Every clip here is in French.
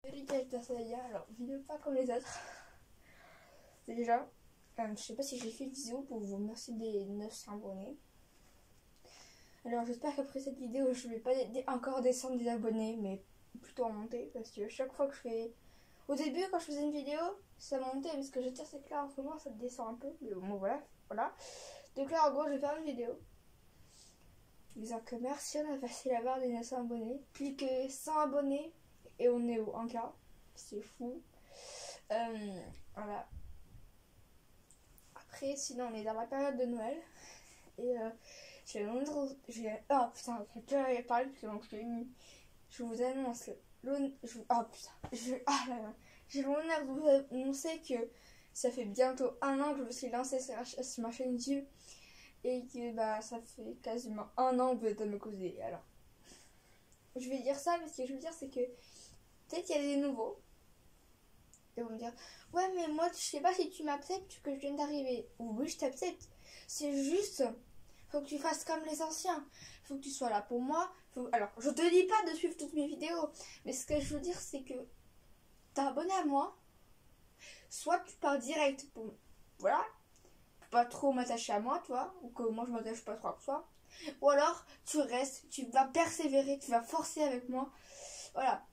Alors, vidéo pas comme les autres. Déjà, je sais pas si j'ai fait une vidéo pour vous remercier des 900 abonnés. Alors, j'espère qu'après cette vidéo, je vais pas encore descendre des abonnés, mais plutôt en monter. Parce que chaque fois que je fais. Au début, quand je faisais une vidéo, ça montait. Mais ce que je veux dire, c'est que là, en ce moment, ça descend un peu. Mais bon, voilà. Donc là, en gros, je vais faire une vidéo disant que merci, on a passé la barre des 900 abonnés. Plus que 100 abonnés. Et on est au 1K. C'est fou. Voilà. Après, sinon, on est dans la période de Noël. Et je vais oh putain, j'ai déjà parlé parce que donc je vous annonce j'ai l'honneur de vous annoncer que ça fait bientôt 1 an que je me suis lancée sur ma chaîne YouTube. Et que bah ça fait quasiment 1 an que vous êtes à me causer. Alors, je vais dire ça, mais ce que je veux dire, c'est que peut-être qu'il y a des nouveaux. Et vont me dire, ouais, mais moi, je sais pas si tu m'acceptes que je viens d'arriver. Oui, je t'accepte. C'est juste, faut que tu fasses comme les anciens. Faut que tu sois là pour moi. Alors, je te dis pas de suivre toutes mes vidéos. Mais ce que je veux dire, c'est que t'es abonné à moi. Soit tu pars direct pour... Voilà. Pour pas trop m'attacher à moi, toi. Ou que moi, je m'attache pas trop à toi. Ou alors, tu restes, tu vas persévérer, tu vas forcer avec moi. Voilà.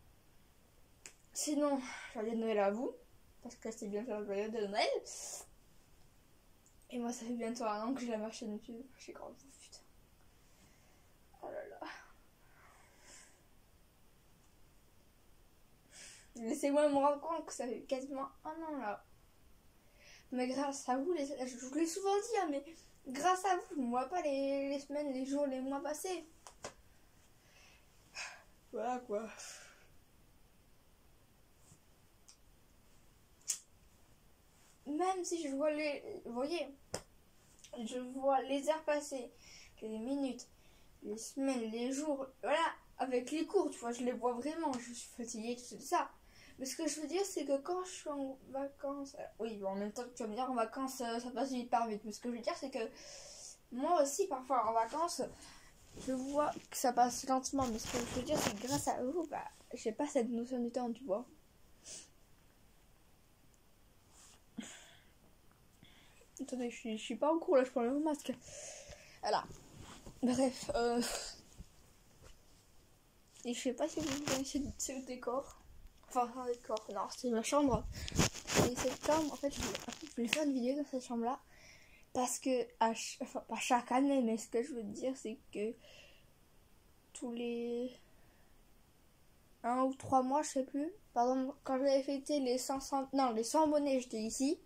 Sinon, joyeux Noël à vous. Parce que c'est bientôt la période de Noël. Et moi, ça fait bientôt 1 an que j'ai la chaîne YouTube. J'ai grandi, putain. Oh là là. Laissez-moi me rendre compte que ça fait quasiment 1 an là. Mais grâce à vous, je vous l'ai souvent dit, hein, mais grâce à vous, je ne vois pas les semaines, les jours, les mois passés. Voilà quoi. Même si je vois vous voyez, je vois les heures passer, les minutes, les semaines, les jours, voilà, avec les cours, tu vois, je les vois vraiment, je suis fatiguée, tout ça. Mais ce que je veux dire, c'est que quand je suis en vacances, oui, bon, en même temps que tu vas me dire en vacances, ça passe hyper vite. Mais ce que je veux dire, c'est que moi aussi, parfois en vacances, je vois que ça passe lentement. Mais ce que je veux dire, c'est que grâce à vous, bah, j'ai pas cette notion du temps, tu vois. Attendez, je suis pas en cours là, je prends le masque. Voilà. Bref, et je sais pas si vous connaissez ce décor. Enfin, un décor, non, c'est ma chambre. Et cette chambre, en fait, je voulais faire une vidéo dans cette chambre-là. Parce que, enfin, pas chaque année, mais ce que je veux dire, c'est que tous les 1 ou 3 mois, je sais plus. Par exemple, quand j'avais fêté les 100 abonnés, j'étais ici.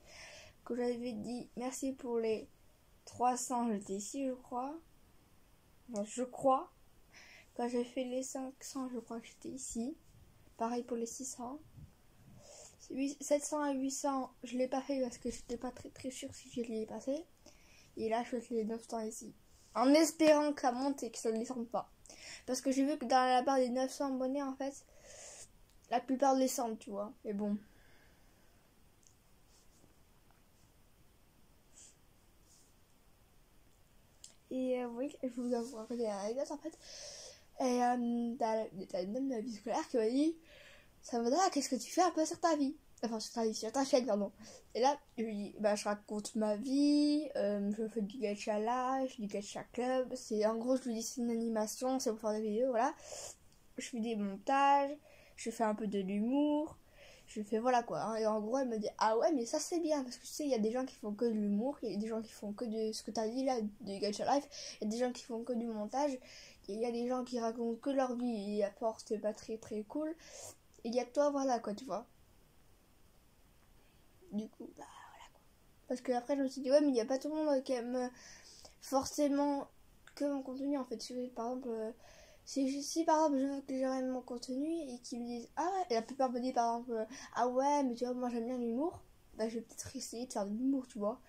Quand j'avais dit merci pour les 300, j'étais ici, je crois. Enfin, je crois. Quand j'ai fait les 500, je crois que j'étais ici. Pareil pour les 600. 700 et 800, je l'ai pas fait parce que j'étais pas très sûre si je l'ai passé. Et là, je fais les 900 ici. En espérant que ça monte et que ça ne descende pas. Parce que j'ai vu que dans la barre des 900 abonnés, en fait, la plupart descendent, tu vois. Mais bon. Et oui, je vous avoue une anecdote, en fait. Et t'as une dame de la vie scolaire qui m'a dit, ça me dit, qu'est-ce que tu fais un peu sur ta vie? Enfin, sur ta vie, sur ta chaîne, pardon. Et là, je lui dis, bah, je raconte ma vie, je fais du gacha live, du gacha club. C'est, en gros, je lui dis, c'est une animation, c'est pour faire des vidéos, voilà. Je fais des montages, je fais un peu de l'humour, je fais voilà quoi. Et en gros, elle me dit, ah ouais, mais ça c'est bien, parce que tu sais, il y a des gens qui font que de l'humour, il y a des gens qui font que de ce que t'as dit là, de gacha live, il y a des gens qui font que du montage, et il y a des gens qui racontent que leur vie, et à force, c'est pas très cool. Et il y a toi, voilà quoi, tu vois. Du coup, bah voilà quoi. Parce que après, je me suis dit, ouais, mais il n'y a pas tout le monde qui aime forcément que mon contenu en fait. Par exemple, si par exemple je veux que les gens aiment mon contenu et qu'ils me disent, ah ouais, et la plupart me disent par exemple, ah ouais, mais tu vois, moi j'aime bien l'humour, bah je vais peut-être essayer de faire de l'humour, tu vois.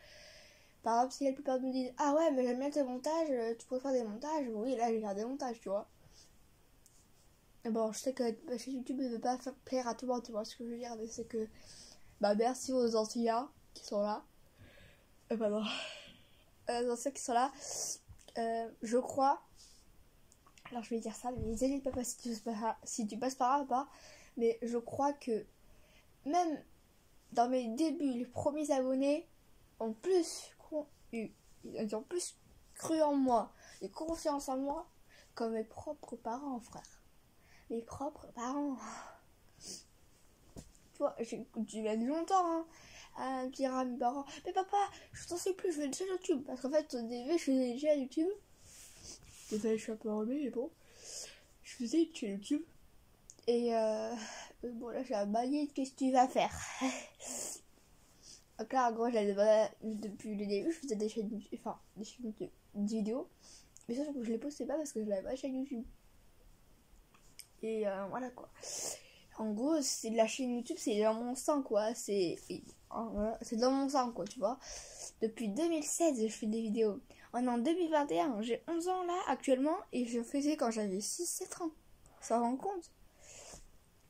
Par exemple, si la plupart me disent, ah ouais, mais j'aime bien tes montages, tu pourrais faire des montages, oui, là je vais faire des montages, tu vois. Bon, je sais que ma chaîne YouTube ne veut pas faire plaire à tout le monde, tu vois ce que je veux dire, mais c'est que, bah merci aux anciens qui sont là. Pardon. Les anciens qui sont là, je crois. Alors je vais dire ça, mais n'hésite pas si tu passes par là ou pas. Mais je crois que même dans mes débuts, les premiers abonnés ont ils ont plus cru en moi et confiance en moi que mes propres parents, frère. Mes propres parents. Tu vois, j'ai mis longtemps hein, à dire à mes parents, mais papa, je t'en sais plus, je fais une chaîne YouTube. Parce qu'en fait, au début, je faisais une chaîne YouTube. Désolé, je suis un peu enrhumée, mais bon. Je faisais une chaîne YouTube. Et bon, là, j'ai un bailli, qu'est-ce que tu vas faire? Donc là, en gros, depuis le début, je faisais des chaînes YouTube, enfin, des chaînes YouTube, des vidéos. Mais ça, je les postais pas parce que je n'avais pas de chaîne YouTube. Et voilà quoi. En gros, c'est la chaîne YouTube, c'est dans mon sang quoi. C'est dans mon sang quoi, tu vois. Depuis 2016, je fais des vidéos. On est en 2021, j'ai 11 ans là actuellement et je faisais quand j'avais 6-7 ans. Ça rend compte?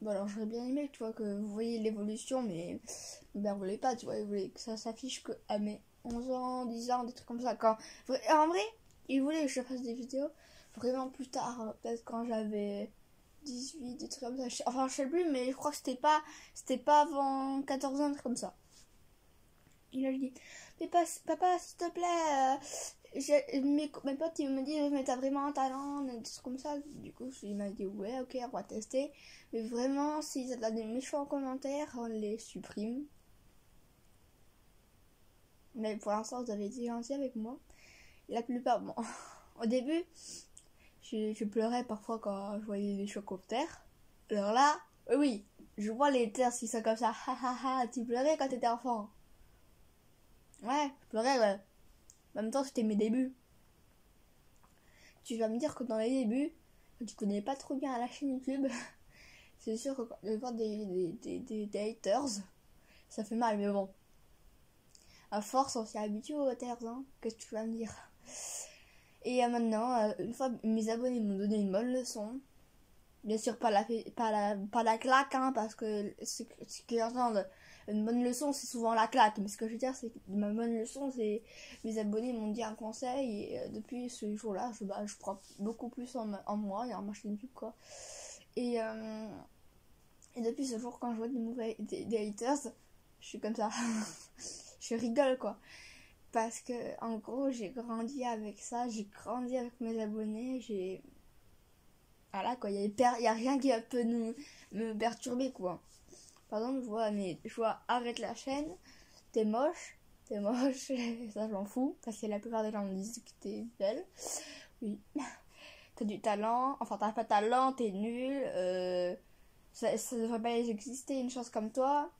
Bon alors j'aurais bien aimé tu vois que vous voyez l'évolution mais ben vous voulez pas tu vois, vous voulez que ça s'affiche que à mes 11 ans, 10 ans, des trucs comme ça. Quand en vrai, ils voulaient que je fasse des vidéos vraiment plus tard, peut-être quand j'avais 18, des trucs comme ça. Enfin, je sais plus, mais je crois que c'était pas avant 14 ans, comme ça. Il a dit, mais papa, s'il te plaît, mes potes, ils me disent, mais t'as vraiment un talent, des trucs comme ça. Du coup, il m'a dit, ouais, ok, on va tester. Mais vraiment, si t'as des méchants commentaires, on les supprime. Mais pour l'instant, vous avez été gentil avec moi. La plupart, bon, au début, je pleurais parfois quand je voyais les chocoptères. Alors là, oui, je vois les haters qui sont comme ça. Ha ha ha, tu pleurais quand t'étais enfant. Ouais, je pleurais, ouais. En même temps, c'était mes débuts. Tu vas me dire que dans les débuts, quand tu connais pas trop bien la chaîne YouTube, c'est sûr que de voir des haters, ça fait mal, mais bon. À force, on s'y habitue aux haters, hein. Qu'est-ce que tu vas me dire? Et maintenant, une fois mes abonnés m'ont donné une bonne leçon. Bien sûr, pas la claque, hein, parce que ce qu'ils entendent, une bonne leçon, c'est souvent la claque. Mais ce que je veux dire, c'est que ma bonne leçon, c'est mes abonnés m'ont dit un conseil. Et depuis ce jour-là, je crois beaucoup plus en moi et en ma chaîne YouTube, quoi. Et depuis ce jour, quand je vois des haters, je suis comme ça. Je rigole, quoi. Parce que, en gros, j'ai grandi avec ça, j'ai grandi avec mes abonnés, voilà quoi, il y a rien qui peut me perturber quoi. Par exemple, je vois arrête la chaîne, t'es moche, ça je m'en fous, parce que la plupart des gens me disent que t'es belle. Oui. T'as du talent, enfin t'as pas de talent, t'es nul, ça devrait pas exister une chose comme toi.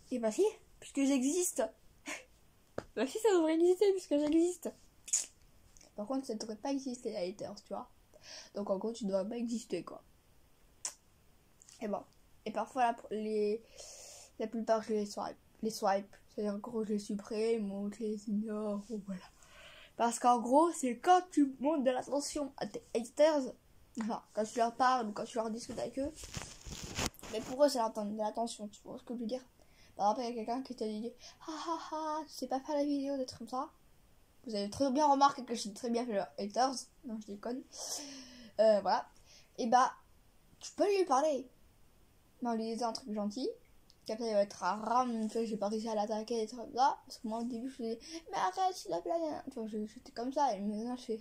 Et bah si, puisque j'existe. Bah si, ça devrait exister puisque j'existe. Par contre, ça devrait pas exister les haters, tu vois. Donc en gros, tu devrais pas exister quoi. Et bon. Et parfois, la plupart, je les swipe. C'est-à-dire, en gros, je les supprime ou je les ignore, ou voilà. Parce qu'en gros, c'est quand tu montres de l'attention à tes haters, enfin, quand tu leur parles ou quand tu leur discutes avec eux, mais pour eux, c'est de l'attention, tu vois ce que je veux dire? Par exemple, il y a quelqu'un qui te dit, ah ah ah, tu sais pas faire la vidéo, des trucs comme ça. Vous avez très bien remarqué que j'ai très bien fait leurs haters. Non, je déconne. Voilà. Et bah, tu peux lui parler. Mais en lui disant un truc gentil. Qu'après il va être à rame, tu vois, j'ai pas réussi à l'attaquer, des trucs comme ça. Parce que moi au début je faisais, mais arrête s'il te plaît. Tu vois, j'étais comme ça. Et maintenant je fais,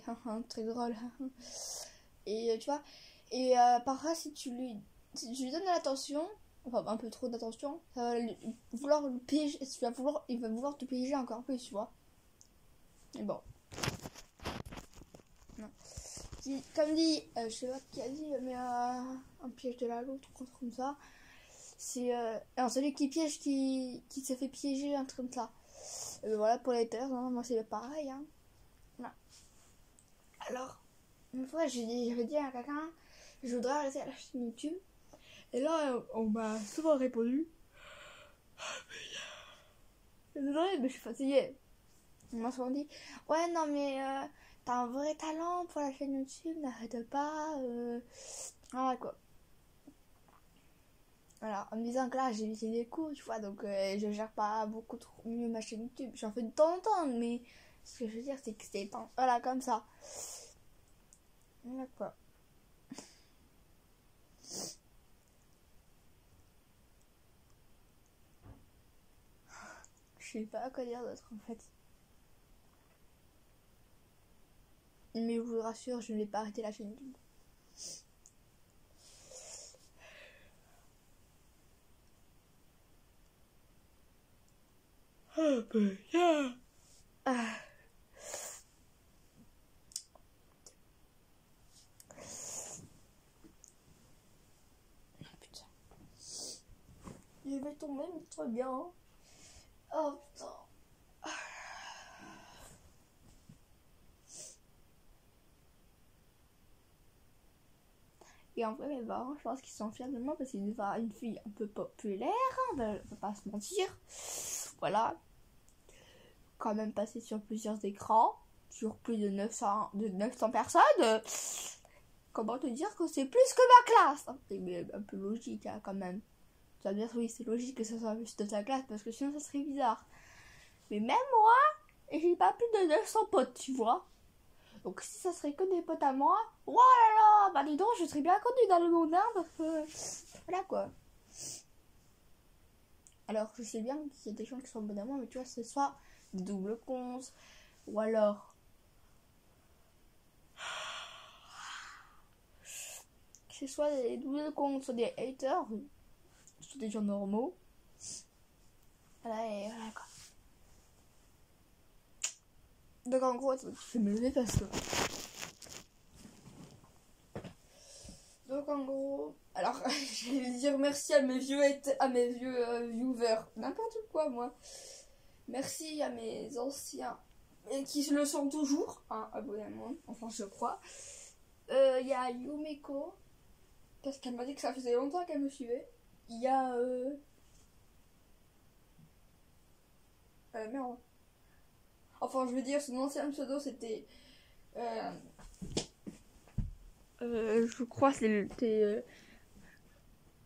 très drôle. Et tu vois. Et parfois si tu lui donnes de l'attention, enfin un peu trop d'attention, ça va vouloir le piéger. Il va vouloir te piéger encore plus, tu vois. Mais bon. Non. Comme dit, je sais pas qui a dit, mais un piège de la loutre, un truc comme ça. C'est celui qui piège qui se fait piéger, un truc comme ça. Voilà pour les haters, hein, moi c'est pareil. Hein. Voilà. Alors, une fois j'avais dit à quelqu'un, je voudrais arrêter la chaîne YouTube. Et là, on m'a souvent répondu, désolé, mais je suis fatiguée. On m'a souvent dit, ouais, non, mais t'as un vrai talent pour la chaîne YouTube, n'arrête pas. Voilà quoi. Voilà, en me disant que là, j'ai des cours, tu vois, donc je gère pas beaucoup trop mieux ma chaîne YouTube. J'en fais de temps en temps, mais ce que je veux dire, c'est que c'est voilà, comme ça. Voilà quoi. sais pas quoi dire d'autre en fait. Mais je vous rassure, je ne vais pas arrêter la chaîne YouTube. Oh putain. Ah. Putain. Je vais tomber, mais trop bien. Oh putain. Et en vrai, mes parents, je pense qu'ils sont fiers de moi parce qu'ils deviennent une fille un peu populaire, hein, on va pas se mentir. Voilà. Quand même passé sur plusieurs écrans, sur plus de 900 personnes. Comment te dire que c'est plus que ma classe, hein. C'est un peu logique, hein, quand même. Tu vas me dire, oui, c'est logique que ça soit plus de ta classe parce que sinon ça serait bizarre. Mais même moi, j'ai pas plus de 900 potes, tu vois. Donc si ça serait que des potes à moi, oh là là, bah dis donc, je serais bien connue dans le monde, hein, parce que voilà quoi. Alors je sais bien qu'il y a des gens qui sont bons à moi, mais tu vois, c'est soit des doubles comptes, ou alors c'est soit des doubles comptes, soit des haters, soit des gens normaux. Voilà, et voilà quoi. Donc en gros, je vais me lever parce que... Donc en gros, alors je vais dire merci à mes vieux viewers, n'importe quoi moi. Merci à mes anciens, et qui le sont toujours, hein, abonnément, enfin je crois. Il y a Yumeko, parce qu'elle m'a dit que ça faisait longtemps qu'elle me suivait. Il y a... merde. Enfin je veux dire, son ancien pseudo c'était... je crois que c'était...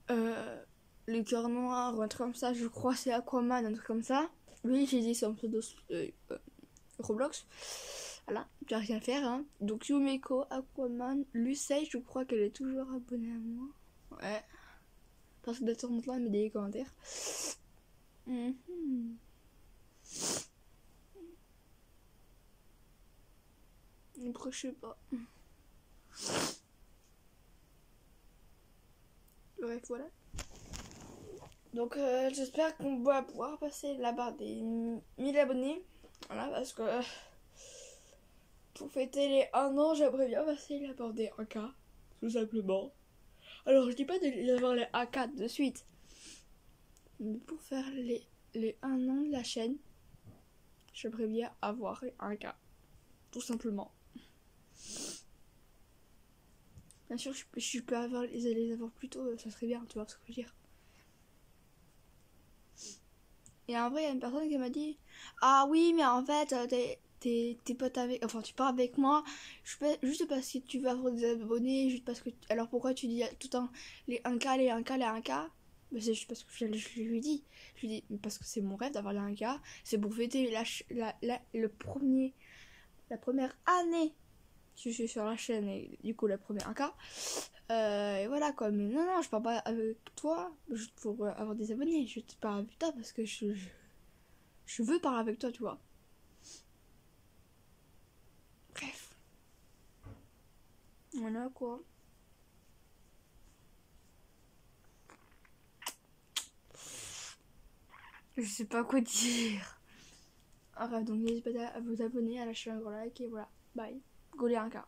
le cœur noir ou un truc comme ça, je crois c'est Aquaman, un truc comme ça. Oui, j'ai dit son pseudo Roblox. Voilà, j'ai rien à faire, hein. Donc Yumeko, Aquaman, Lucey, je crois qu'elle est toujours abonnée à moi. Ouais. Parce que de temps en temps, elle met des commentaires. Après, je sais pas. Bref, voilà. Donc j'espère qu'on va pouvoir passer la barre des 1000 abonnés. Voilà, parce que pour fêter les 1 an, j'aimerais bien passer la barre des 1K. Tout simplement. Alors je dis pas d'avoir les 1K de suite. Mais pour faire les 1 an de la chaîne, j'aimerais bien avoir les 1K. Tout simplement. Bien sûr, je peux les avoir plus tôt, ça serait bien, tu vois ce que je veux dire. Et en vrai, il y a une personne qui m'a dit: ah oui, mais en fait, t'es pote avec. Enfin, tu pars avec moi juste parce que tu veux avoir des abonnés, juste parce que. Alors pourquoi tu dis tout le temps les 1K, les 1K, les 1K? Bah, c'est juste parce que je lui dis. Je lui dis, parce que c'est mon rêve d'avoir les 1K. C'est pour fêter la première année que je suis sur la chaîne et du coup la première 1K. Et voilà quoi, mais non, je parle pas avec toi juste pour avoir des abonnés. Je te parle avec toi parce que je veux parler avec toi, tu vois. Bref. Voilà quoi. Je sais pas quoi dire. Enfin, donc n'hésitez pas à vous abonner, à lâcher un gros like et voilà. Bye. Go les 1K.